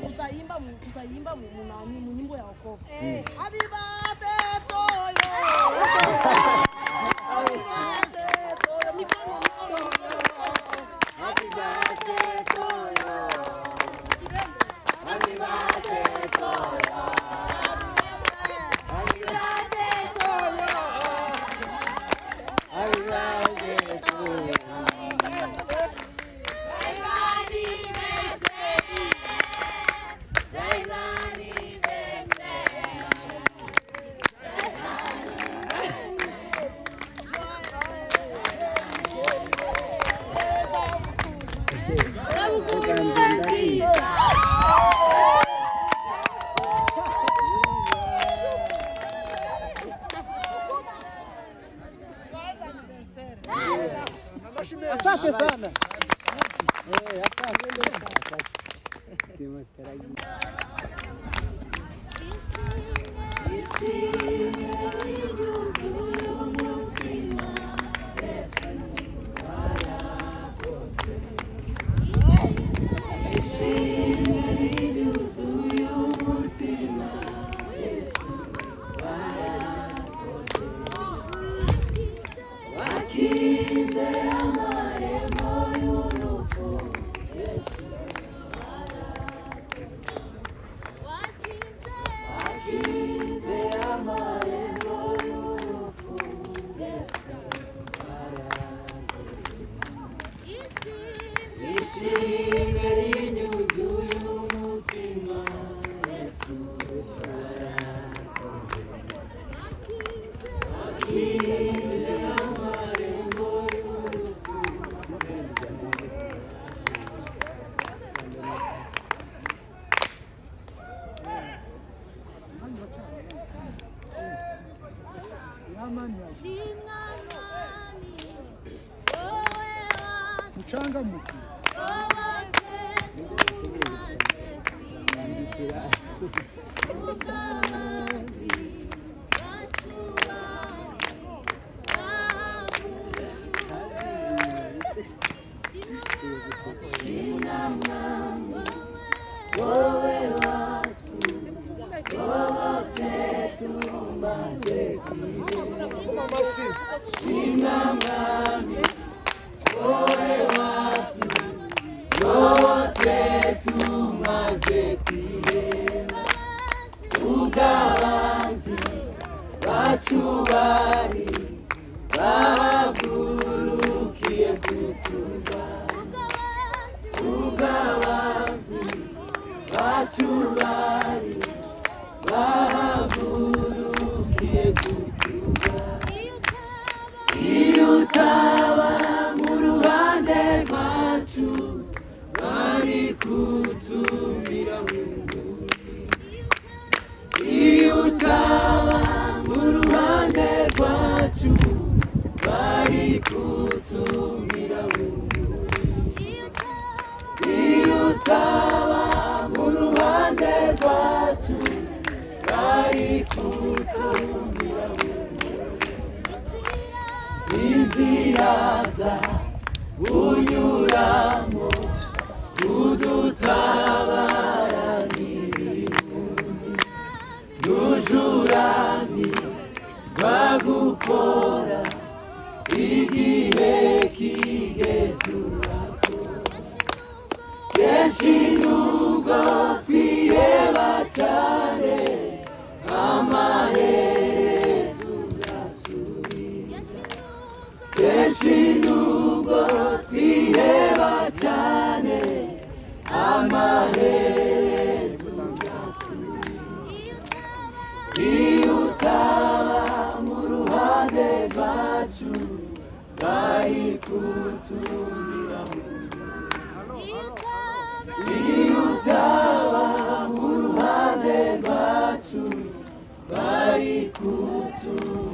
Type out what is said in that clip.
utaimba nyimbo ya wokovu. Happy birthday to you. Happy birthday to you. Mikono. Happy birthday to you. Happy birthday to you. Happy birthday to you. Happy birthday to you. Asante sana. Mchanga mtu. Iziraza unyuramo udutabara n'ibihumbi n'ujurani bagukora igihe kigeze urakora kenshi nubwo twiheba cyane amaherezo uzasubiza kenshi nubwo twiheba cyane amaherezo uzasubiza iyo utaba mu ruhande rwacu bari kutumira iyo utaba mu ruhande rwacu bari kutumira